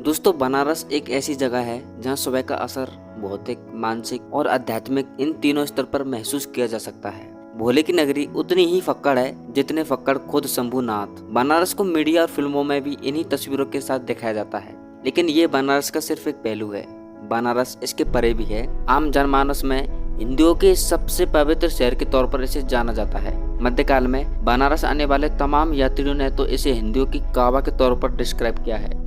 दोस्तों, बनारस एक ऐसी जगह है जहां सुबह का असर भौतिक, मानसिक और आध्यात्मिक इन तीनों स्तर पर महसूस किया जा सकता है। भोले की नगरी उतनी ही फक्कड़ है जितने फक्कड़ खुद शंभूनाथ। बनारस को मीडिया और फिल्मों में भी इन्हीं तस्वीरों के साथ दिखाया जाता है, लेकिन ये बनारस का सिर्फ एक पहलू है। बनारस इसके परे भी है। आम जनमानस में हिंदुओं के सबसे पवित्र शहर के तौर पर इसे जाना जाता है। मध्यकाल में बनारस आने वाले तमाम यात्रियों ने तो इसे हिंदुओं की काबा के तौर पर डिस्क्राइब किया है।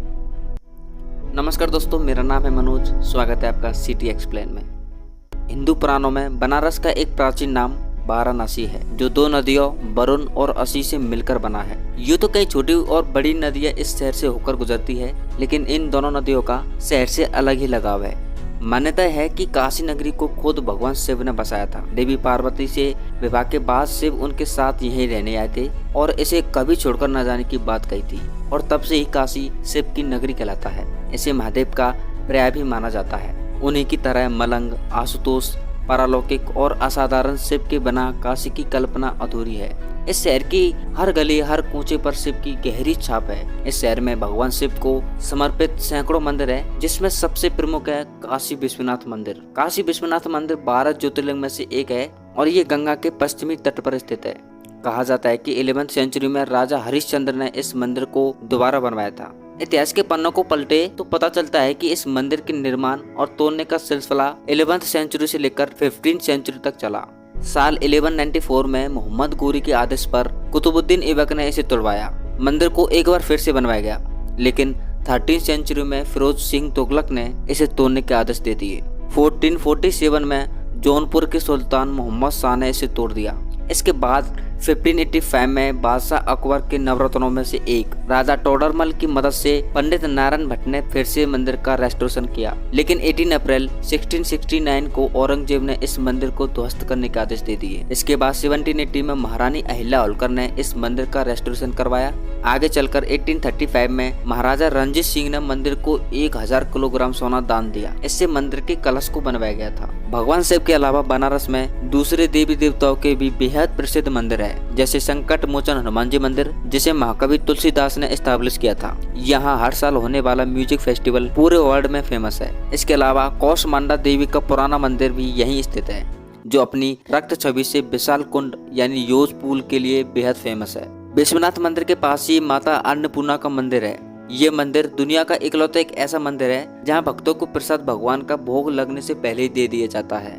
नमस्कार दोस्तों, मेरा नाम है मनोज। स्वागत है आपका सिटी एक्सप्लेन में। हिंदू पुराणों में बनारस का एक प्राचीन नाम वाराणसी है, जो दो नदियों वरुण और असी से मिलकर बना है। यूँ तो कई छोटी और बड़ी नदियां इस शहर से होकर गुजरती है, लेकिन इन दोनों नदियों का शहर से अलग ही लगाव है। मान्यता है कि काशी नगरी को खुद भगवान शिव ने बसाया था। देवी पार्वती से विवाह के बाद शिव उनके साथ यहीं रहने आए थे और इसे कभी छोड़कर न जाने की बात कही थी, और तब से ही काशी शिव की नगरी कहलाता है। इसे महादेव का पर्याय भी माना जाता है। उन्हीं की तरह मलंग, आशुतोष, पारलौकिक और असाधारण शिव के बिना काशी की कल्पना अधूरी है। इस शहर की हर गली, हर कूचे पर शिव की गहरी छाप है। इस शहर में भगवान शिव को समर्पित सैकड़ों मंदिर है, जिसमें सबसे प्रमुख है काशी विश्वनाथ मंदिर। काशी विश्वनाथ मंदिर 12 ज्योतिर्लिंग में से एक है और ये गंगा के पश्चिमी तट पर स्थित है। कहा जाता है कि 11वीं सेंचुरी में राजा हरिश्चंद्र ने इस मंदिर को दोबारा बनवाया था। इतिहास के पन्नों को पलटे तो पता चलता है कि इस मंदिर के निर्माण और तोड़ने का सिलसिला 11वीं सेंचुरी से लेकर 15वीं सेंचुरी तक चला। साल 1194 में मोहम्मद गोरी के आदेश पर कुतुबुद्दीन ऐबक ने इसे तोड़वाया। मंदिर को एक बार फिर से बनवाया गया, लेकिन 13वीं सेंचुरी में फिरोज सिंह तुगलक ने इसे तोड़ने के आदेश दे दिए। 1447 में जौनपुर के सुल्तान मोहम्मद शाह ने इसे तोड़ दिया। इसके बाद 1585 में बादशाह अकबर के नवरत्नों में से एक राजा टोडरमल की मदद से पंडित नारायण भट्ट ने फिर से मंदिर का रेस्टोरेशन किया, लेकिन 18 अप्रैल 1669 को औरंगजेब ने इस मंदिर को ध्वस्त करने के आदेश दे दिए। इसके बाद 1780 में महारानी अहिल्या होलकर ने इस मंदिर का रेस्टोरेशन करवाया। आगे चलकर 1835 में महाराजा रणजीत सिंह ने मंदिर को 1000 किलोग्राम सोना दान दिया। इससे मंदिर के कलश को बनवाया गया था। भगवान शिव के अलावा बनारस में दूसरे देवी देवताओं के भी बेहद प्रसिद्ध मंदिर है, जैसे संकट मोचन हनुमान जी मंदिर, जिसे महाकवि तुलसीदास ने एस्टैब्लिश किया था। यहाँ हर साल होने वाला म्यूजिक फेस्टिवल पूरे वर्ल्ड में फेमस है। इसके अलावा कौशमांडा देवी का पुराना मंदिर भी यहीं स्थित है, जो अपनी रक्त छवि से विशाल कुंड यानी योज पूल के लिए बेहद फेमस है। विश्वनाथ मंदिर के पास ही माता अन्नपूर्णा का मंदिर है। ये मंदिर दुनिया का इकलौता एक ऐसा मंदिर है जहाँ भक्तों को प्रसाद भगवान का भोग लगने से पहले ही दे दिया जाता है।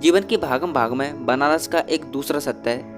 जीवन की भागम भाग में बनारस का एक दूसरा सत्य है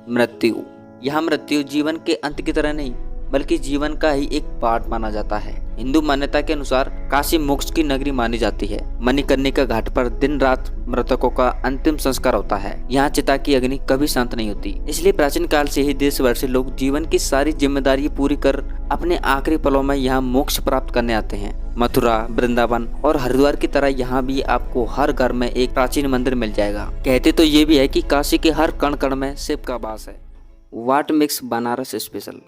मृत्यु। यहाँ मृत्यु जीवन के अंत की तरह नहीं, बल्कि जीवन का ही एक पार्ट माना जाता है। हिंदू मान्यता के अनुसार काशी मोक्ष की नगरी मानी जाती है। मणिकर्णिका घाट पर दिन रात मृतकों का अंतिम संस्कार होता है। यहाँ चिता की अग्नि कभी शांत नहीं होती। इसलिए प्राचीन काल से ही देश भर से लोग जीवन की सारी जिम्मेदारी पूरी कर अपने आखिरी पलों में यहाँ मोक्ष प्राप्त करने आते हैं। मथुरा, वृंदावन और हरिद्वार की तरह यहाँ भी आपको हर घर में एक प्राचीन मंदिर मिल जाएगा। कहते तो ये भी है कि काशी के हर कण कण में शिव का वास है। What makes Banaras special?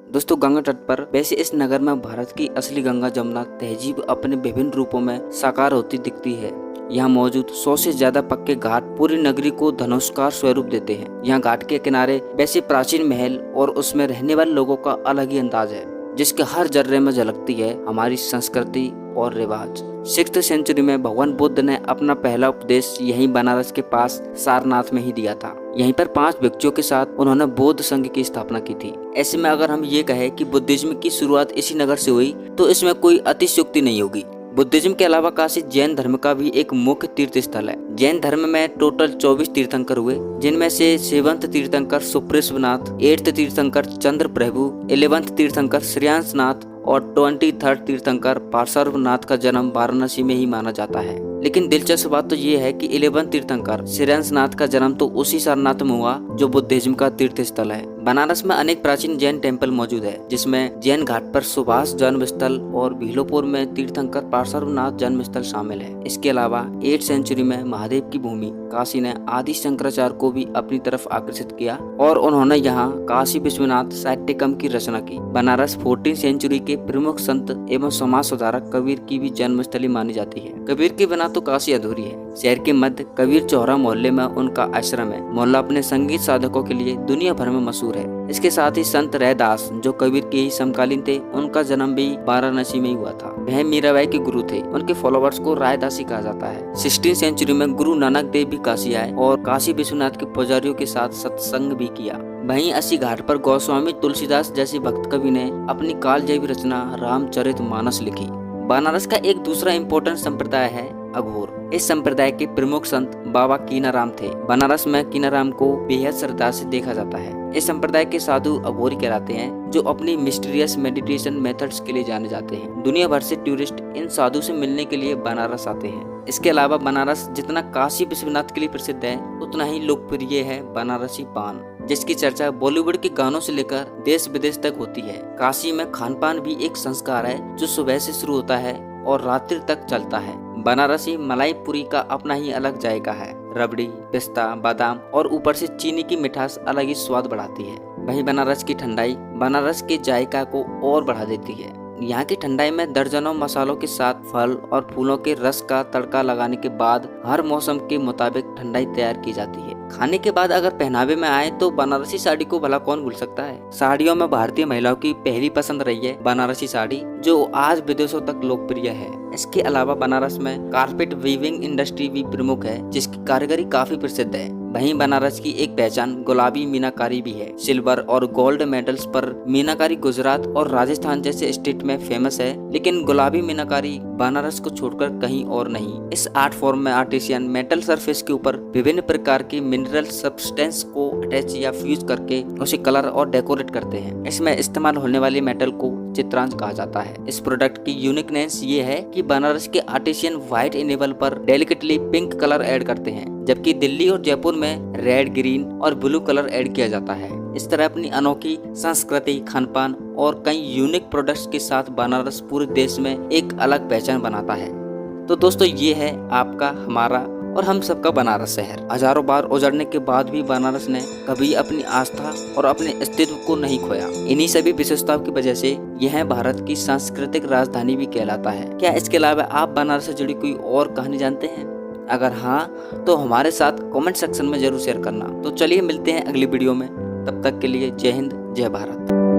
दोस्तों, गंगा तट पर वैसे इस नगर में भारत की असली गंगा जमुना तहजीब अपने विभिन्न रूपों में साकार होती दिखती है। यहाँ मौजूद 100 से ज्यादा पक्के घाट पूरी नगरी को धनुष्कार स्वरूप देते हैं। यहाँ घाट के किनारे वैसे प्राचीन महल और उसमें रहने वाले लोगों का अलग ही अंदाज है, जिसके हर जर्रे में झलकती है हमारी संस्कृति और रिवाज। 6th सेंचुरी में भगवान बुद्ध ने अपना पहला उपदेश यहीं बनारस के पास सारनाथ में ही दिया था। यहीं पर 5 भिक्षुओं के साथ उन्होंने बौद्ध संघ की स्थापना की थी। ऐसे में अगर हम ये कहें कि बुद्धिज्म की शुरुआत इसी नगर से हुई, तो इसमें कोई अतिशयोक्ति नहीं होगी। बुद्धिज्म के अलावा काशी जैन धर्म का भी एक मुख्य तीर्थ स्थल है। जैन धर्म में टोटल 24 तीर्थंकर हुए, जिनमें से 7th तीर्थंकर सुप्रेशनाथ, 8th तीर्थंकर चंद्र प्रभु, 11th तीर्थंकर श्रेयांसनाथ और 23rd तीर्थंकर पार्श्वनाथ का जन्म वाराणसी में ही माना जाता है। लेकिन दिलचस्प बात तो ये है कि 11th तीर्थंकर श्रेयांसनाथ का जन्म तो उसी सारनाथ में हुआ जो बुद्धिज्म का तीर्थ स्थल है। बनारस में अनेक प्राचीन जैन टेम्पल मौजूद है, जिसमें जैन घाट पर सुभाष जन्म स्थल और भीलोपुर में तीर्थंकर पार्श्वनाथ जन्म स्थल शामिल है। इसके अलावा 8th सेंचुरी में महादेव की भूमि काशी ने आदि शंकराचार्य को भी अपनी तरफ आकर्षित किया और उन्होंने यहाँ काशी विश्वनाथ साहित्यकम की रचना की। बनारस 14th सेंचुरी के प्रमुख संत एवं समाज सुधारक कबीर की भी जन्मस्थली मानी जाती है। कबीर के बिना तो काशी अधूरी है। शहर के मध्य कबीर चौरा मोहल्ले में उनका आश्रम है। मोहल्ला अपने संगीत साधकों के लिए दुनिया भर में मशहूर है। इसके साथ ही संत रैदास जो कबीर के ही समकालीन थे, उनका जन्म भी वाराणसी में ही हुआ था। वह मीराबाई के गुरु थे। उनके फॉलोवर्स को रायदासी कहा जाता है। 16वीं सेंचुरी में गुरु नानक देव भी काशी आए और काशी विश्वनाथ के पुजारियों के साथ सत्संग भी किया। वहीं अस्सी घाट पर गोस्वामी तुलसीदास जैसे भक्त कवि ने अपनी कालजयी रचना रामचरितमानस लिखी। बनारस का एक दूसरा इम्पोर्टेंट संप्रदाय है अघोर। इस संप्रदाय के प्रमुख संत बाबा कीनाराम थे। बनारस में कीनाराम को बेहद श्रद्धा से देखा जाता है। इस संप्रदाय के साधु अघोरी कहलाते हैं, जो अपनी मिस्टीरियस मेडिटेशन मेथड्स के लिए जाने जाते हैं। दुनिया भर से टूरिस्ट इन साधु से मिलने के लिए बनारस आते हैं। इसके अलावा बनारस जितना काशी विश्वनाथ के लिए प्रसिद्ध है, उतना ही लोकप्रिय है बनारसी पान, जिसकी चर्चा बॉलीवुड के गानों से लेकर देश विदेश तक होती है। काशी में खान पान भी एक संस्कार है जो सुबह से शुरू होता है और रात्रि तक चलता है। बनारसी मलाई पूरी का अपना ही अलग जायका है। रबड़ी, पिस्ता, बादाम और ऊपर से चीनी की मिठास अलग ही स्वाद बढ़ाती है। वहीं बनारस की ठंडाई बनारस के जायका को और बढ़ा देती है। यहाँ की ठंडाई में दर्जनों मसालों के साथ फल और फूलों के रस का तड़का लगाने के बाद हर मौसम के मुताबिक ठंडाई तैयार की जाती है। खाने के बाद अगर पहनावे में आए तो बनारसी साड़ी को भला कौन भूल सकता है। साड़ियों में भारतीय महिलाओं की पहली पसंद रही है बनारसी साड़ी, जो आज विदेशों तक लोकप्रिय है। इसके अलावा बनारस में कारपेट वीविंग इंडस्ट्री भी प्रमुख है, जिसकी कारीगरी काफी प्रसिद्ध है। वहीं बनारस की एक पहचान गुलाबी मीनाकारी भी है। सिल्वर और गोल्ड मेडल्स पर मीनाकारी गुजरात और राजस्थान जैसे स्टेट में फेमस है, लेकिन गुलाबी मीनाकारी बनारस को छोड़कर कहीं और नहीं। इस आर्ट फॉर्म में आर्टिसियन मेटल सरफेस के ऊपर विभिन्न प्रकार की मिनरल सब्सटेंस को अटैच या फ्यूज करके उसे कलर और डेकोरेट करते हैं। इसमें इस्तेमाल होने वाले मेटल को चित्रांश कहा जाता है। इस प्रोडक्ट की यूनिकनेस ये है कि बनारस के आर्टिसियन व्हाइट इनेबल पर डेलिकेटली पिंक कलर ऐड करते हैं, जबकि दिल्ली और जयपुर में रेड, ग्रीन और ब्लू कलर ऐड किया जाता है। इस तरह अपनी अनोखी संस्कृति, खानपान और कई यूनिक प्रोडक्ट्स के साथ बनारस पूरे देश में एक अलग पहचान बनाता है। तो दोस्तों, ये है आपका, हमारा और हम सबका बनारस शहर। हजारों बार उजड़ने के बाद भी बनारस ने कभी अपनी आस्था और अपने अस्तित्व को नहीं खोया। इन्हीं सभी विशेषताओं की वजह से यह भारत की सांस्कृतिक राजधानी भी कहलाता है। क्या इसके अलावा आप बनारस से जुड़ी कोई और कहानी जानते हैं? अगर हाँ, तो हमारे साथ कमेंट सेक्शन में जरूर शेयर करना। तो चलिए मिलते हैं अगली वीडियो में। तब तक के लिए जय हिंद, जय भारत।